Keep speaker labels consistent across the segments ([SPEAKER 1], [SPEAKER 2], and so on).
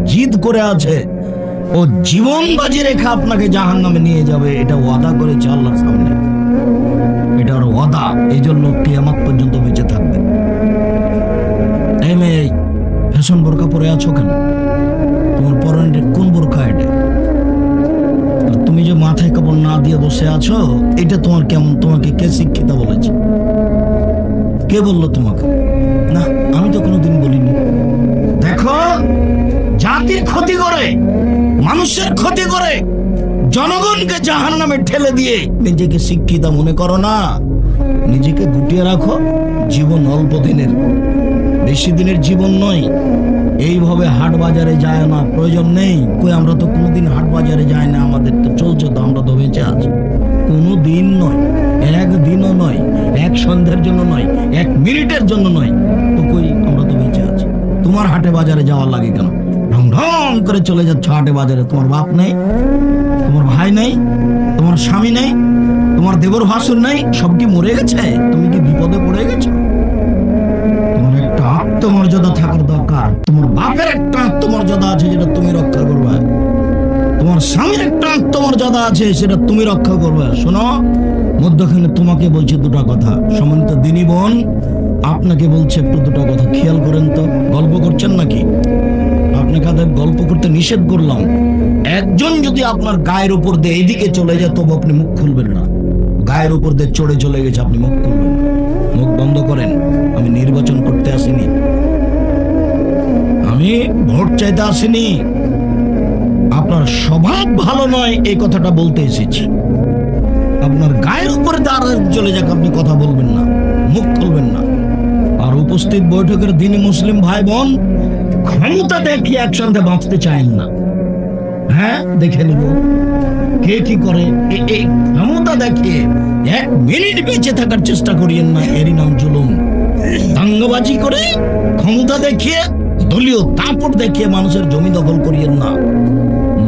[SPEAKER 1] জিদ করে আছে, ও জীবন বাজি রেখে আপনাকে জাহান্নামে নিয়ে যাবে, এটা ওয়াদা করেছে আল্লাহর সামনে। এটা ওর ওয়াদা, এই জন্য কিয়ামত পর্যন্ত বেঁচে থাকবে। এই মেয়ে, ফ্যাশন বোরকা পরে আছো কেন? তোমার পরনে কোন বোরকা এটা? আর তুমি যে মাথায় কাপড় না দিয়ে বসে আছো, এটা তোমার কেমন? তোমাকে কে শিক্ষিত বলেছে? কে বললো তোমাকে? না, আমি তো কোনোদিন বলিনি। দেখো, জাতির ক্ষতি করে, মানুষের ক্ষতি করে, জনগণকে জাহান্নামে ঠেলে দিয়ে নিজেকে শিক্ষিত মনে করো না। নিজেকে গুটিয়ে রাখো। জীবন অল্প দিনের, বেশি দিনের জীবন নয়। এইভাবে হাট বাজারে যায় না, প্রয়োজন নেই। কই, আমরা তো কোনোদিন হাট বাজারে যাই না, আমাদের তো চলছে, তো আমরা তো বেঁচে আছি। কোনো দিন নয়, একদিনও নয়, এক সন্ধ্যার জন্য নয়, এক মিনিটের জন্য নয়, তো কই আমরা তো বেঁচে আছি। তোমার হাটে বাজারে যাওয়ার লাগে কেন? ঢং ঢং করে চলে যাচ্ছ হাটে বাজারে। তোমার বাপ নেই, তোমার ভাই নেই, তোমার স্বামী নেই, তোমার দেবর ভাসুর নেই, সব কি মরে গেছে? তুমি কি বিপদে পড়ে গেছো? তোমার একটা আত্মমর্যাদা থাকার দরকার। তোমার বাপের একটা আত্মমর্যাদা আছে, যেটা তুমি রক্ষা করবে। তোমার স্বামীর একটা আত্মমর্যাদা আছে, সেটা তুমি রক্ষা করবে। শোনো, মধ্যখানে তোমাকে বলছে দুটো কথা। সম্মানিত দিনী বোন, আপনাকে বলছে একটু দুটো কথা খেয়াল করেন তো। গল্প করছেন নাকি? আপনাকে গল্প করতে নিষেধ করলাম। একজন যদি আপনার গায়ের উপর দিয়ে এইদিকে চলে যায়, তবু আপনি মুখ খুলবেন না। গায়ের উপর দিয়ে চড়ে চলে গেছে, আপনি মুখ খুলবেন না। মুখ বন্ধ করেন। আমি নির্বাচন করতে আসিনি, আমি ভোট চাইতে আসিনি। আপনার স্বভাব ভালো নয় এই কথাটা বলতে এসেছি। আপনার গায়ের উপরে চলে যাক, আপনি কথা বলবেন না, মুখ খুলবেন না। আর উপস্থিত বৈঠকের দিনী মুসলিম ভাই বোন, ক্ষমতা দেখিয়ে একসাথে বাঁচতে চাইেন না। হ্যাঁ, দেখে নিব কে কি করে। এই ক্ষমতা দেখিয়ে এক মিনিট বেঁচে থাকার চেষ্টা করিয়েন না, এরই নাম জুলুম। দাঙ্গাবাজি করে, ক্ষমতা দেখিয়ে, দলীয় দাপট দেখিয়ে মানুষের জমি দখল করিয়েন না,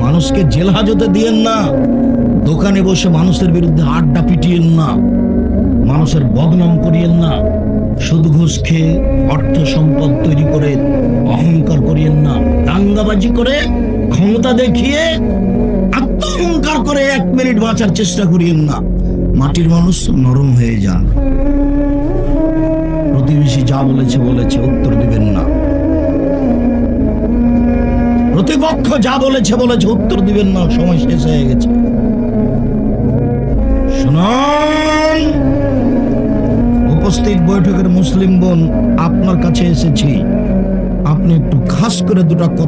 [SPEAKER 1] মানুষকে জেল হাজতে দিয়েন না, দোকানে বসে মানুষের বিরুদ্ধে আড্ডা পিটিয়েন না, মানুষের বদনাম করিয়েন না, সুদ ঘুষ খেয়ে অর্থ সম্পদ তৈরি করে অহংকার করিয়েন না, দাঙ্গাবাজি করে, ক্ষমতা দেখিয়ে, আত্ম অহংকার করে এক মিনিট বাঁচার চেষ্টা করিয়েন না। মাটির মানুষ, নরম হয়ে যান। প্রতিবেশী যা বলেছে বলেছে, উত্তর দিবেন না। প্রতিপক্ষ যা বলেছে বলেছে, উত্তর দিবেন না। সময় শেষ হয়ে গেছে। শুনুন, উপস্থিত বৈঠকের মুসলিম বোন, আপনার কাছে এসেছি। আপনি একটু খাস করে দুটো কথা